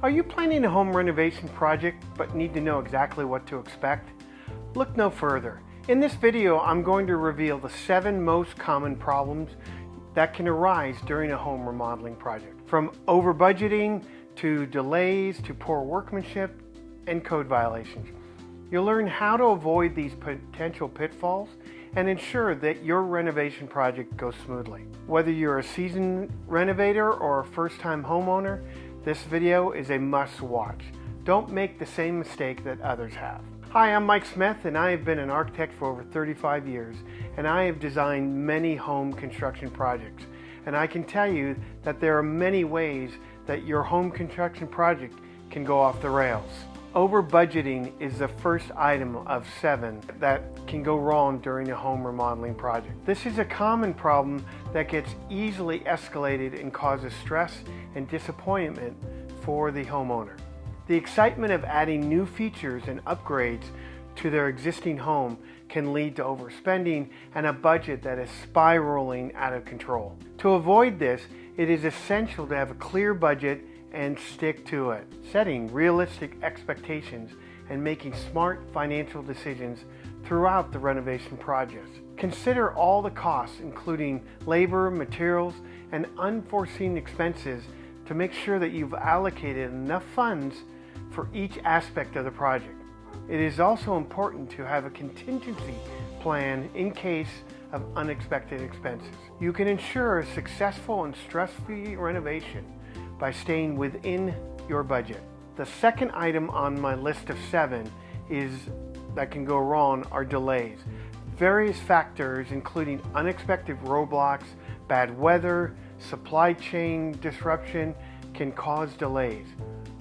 Are you planning a home renovation project but need to know exactly what to expect? Look no further. In this video, I'm going to reveal the 7 most common problems that can arise during a home remodeling project. From over budgeting to delays to poor workmanship and code violations. You'll learn how to avoid these potential pitfalls and ensure that your renovation project goes smoothly. Whether you're a seasoned renovator or a first-time homeowner, this video is a must-watch. Don't make the same mistake that others have. Hi, I'm Mike Smith, and I have been an architect for over 35 years, and I have designed many home construction projects. And I can tell you that there are many ways that your home construction project can go off the rails. Over budgeting is the first item of 7 that can go wrong during a home remodeling project. This is a common problem that gets easily escalated and causes stress and disappointment for the homeowner. The excitement of adding new features and upgrades to their existing home can lead to overspending and a budget that is spiraling out of control. To avoid this, it is essential to have a clear budget and stick to it, setting realistic expectations and making smart financial decisions throughout the renovation project. Consider all the costs, including labor, materials, and unforeseen expenses, to make sure that you've allocated enough funds for each aspect of the project. It is also important to have a contingency plan in case of unexpected expenses. You can ensure a successful and stress-free renovation by staying within your budget. The second item on my list of 7 that can go wrong are delays. Various factors, including unexpected roadblocks, bad weather, supply chain disruption, can cause delays.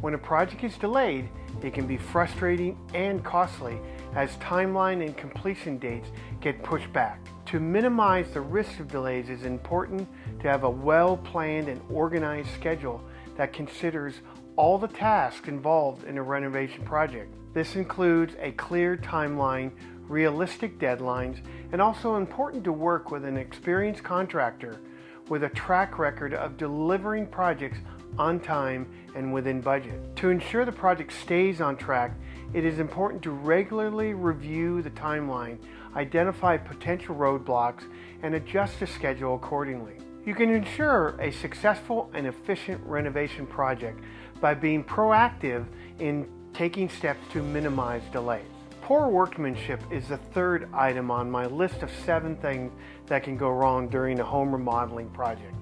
When a project is delayed, it can be frustrating and costly as timeline and completion dates get pushed back. To minimize the risk of delays, it is important to have a well-planned and organized schedule that considers all the tasks involved in a renovation project. This includes a clear timeline, realistic deadlines, and also important to work with an experienced contractor with a track record of delivering projects on time and within budget. To ensure the project stays on track, it is important to regularly review the timeline, identify potential roadblocks, and adjust the schedule accordingly. You can ensure a successful and efficient renovation project by being proactive in taking steps to minimize delays. Poor workmanship is the third item on my list of 7 things that can go wrong during a home remodeling project.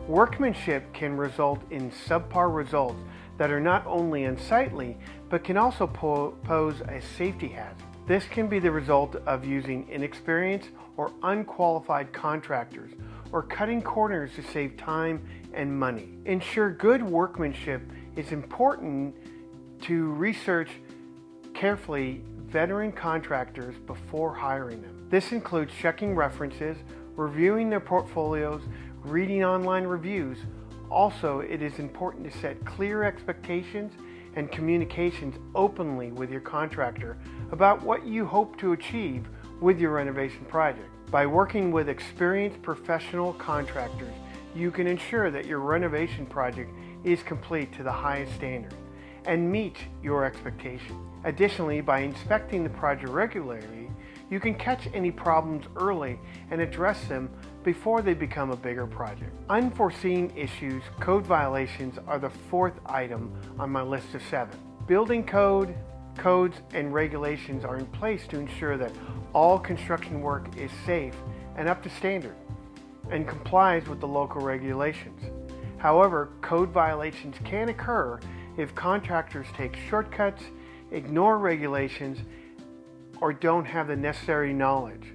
Workmanship can result in subpar results that are not only unsightly, but can also pose a safety hazard. This can be the result of using inexperienced or unqualified contractors or cutting corners to save time and money. Ensure good workmanship. It's important to research carefully veteran contractors before hiring them. This includes checking references, reviewing their portfolios, reading online reviews. Also, it is important to set clear expectations and communications openly with your contractor about what you hope to achieve with your renovation project. By working with experienced professional contractors, you can ensure that your renovation project is complete to the highest standard and meet your expectations. Additionally, by inspecting the project regularly, you can catch any problems early and address them before they become a bigger project. Unforeseen issues, code violations, are the 4th item on my list of 7. Building codes, and regulations are in place to ensure that all construction work is safe and up to standard and complies with the local regulations. However, code violations can occur if contractors take shortcuts, ignore regulations, or don't have the necessary knowledge.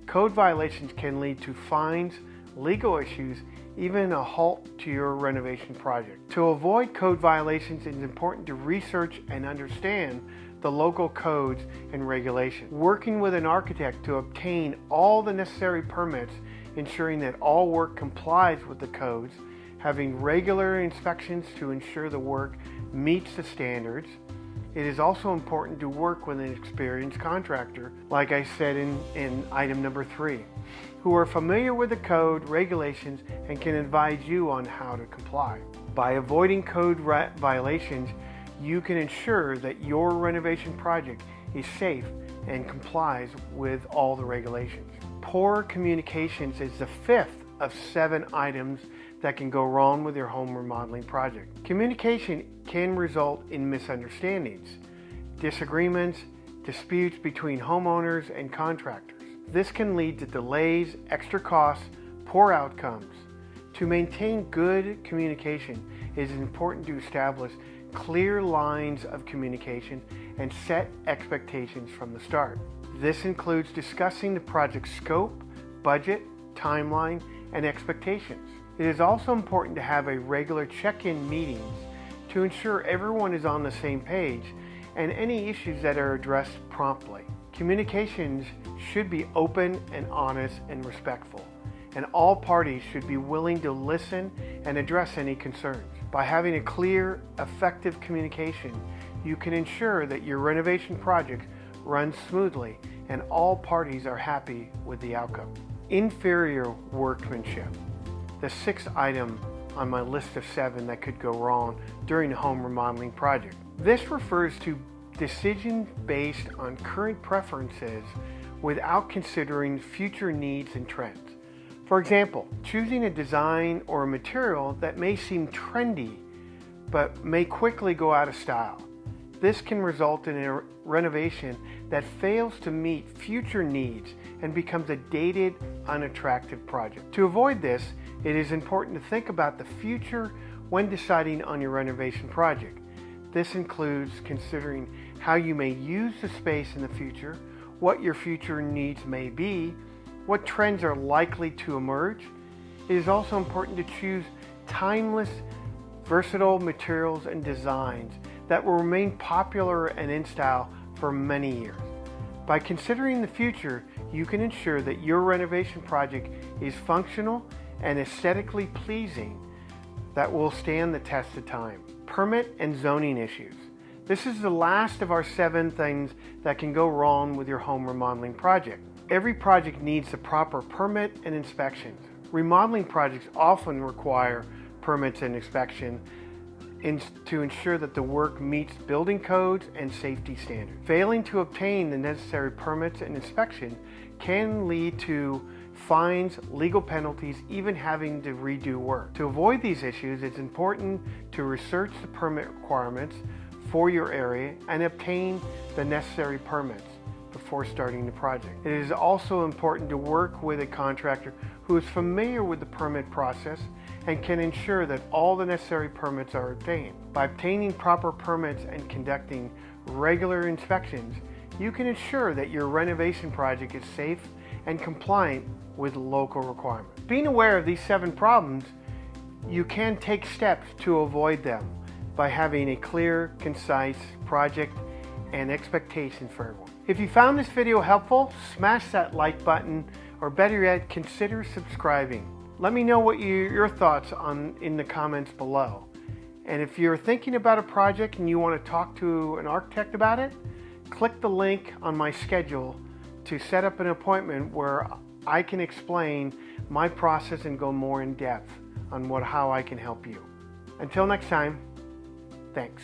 Code violations can lead to fines, legal issues, even a halt to your renovation project. To avoid code violations, it is important to research and understand the local codes and regulations. Working with an architect to obtain all the necessary permits, ensuring that all work complies with the codes, having regular inspections to ensure the work meets the standards. It is also important to work with an experienced contractor, like I said in item number 3, who are familiar with the code, regulations, and can advise you on how to comply. By avoiding code violations, you can ensure that your renovation project is safe and complies with all the regulations. Poor communications is the fifth of 7 items that can go wrong with your home remodeling project. Communication can result in misunderstandings, disagreements, disputes between homeowners and contractors. This can lead to delays, extra costs, poor outcomes. To maintain good communication, it is important to establish clear lines of communication and set expectations from the start. This includes discussing the project's scope, budget, timeline, and expectations. It is also important to have a regular check-in meetings to ensure everyone is on the same page and any issues that are addressed promptly. Communications should be open and honest and respectful, and all parties should be willing to listen and address any concerns. By having a clear, effective communication, you can ensure that your renovation project runs smoothly and all parties are happy with the outcome. Inferior workmanship, the 6th item on my list of 7 that could go wrong during a home remodeling project. This refers to decisions based on current preferences without considering future needs and trends. For example, choosing a design or a material that may seem trendy but may quickly go out of style. This can result in a renovation that fails to meet future needs and becomes a dated, unattractive project. To avoid this, it is important to think about the future when deciding on your renovation project. This includes considering how you may use the space in the future, what your future needs may be, what trends are likely to emerge. It is also important to choose timeless, versatile materials and designs that will remain popular and in style for many years. By considering the future, you can ensure that your renovation project is functional and aesthetically pleasing that will stand the test of time. Permit and zoning issues. This is the last of our 7 things that can go wrong with your home remodeling project. Every project needs the proper permit and inspections. Remodeling projects often require permits and inspection to ensure that the work meets building codes and safety standards. Failing to obtain the necessary permits and inspection can lead to fines, legal penalties, even having to redo work. To avoid these issues, it's important to research the permit requirements for your area and obtain the necessary permits before starting the project. It is also important to work with a contractor who is familiar with the permit process and can ensure that all the necessary permits are obtained. By obtaining proper permits and conducting regular inspections, you can ensure that your renovation project is safe and compliant with local requirements. Being aware of these 7 problems, you can take steps to avoid them by having a clear, concise project and expectations for everyone. If you found this video helpful, smash that like button, or better yet, consider subscribing. Let me know what your thoughts in the comments below. And if you're thinking about a project and you want to talk to an architect about it, click the link on my schedule to set up an appointment where I can explain my process and go more in depth on how I can help you. Until next time, thanks.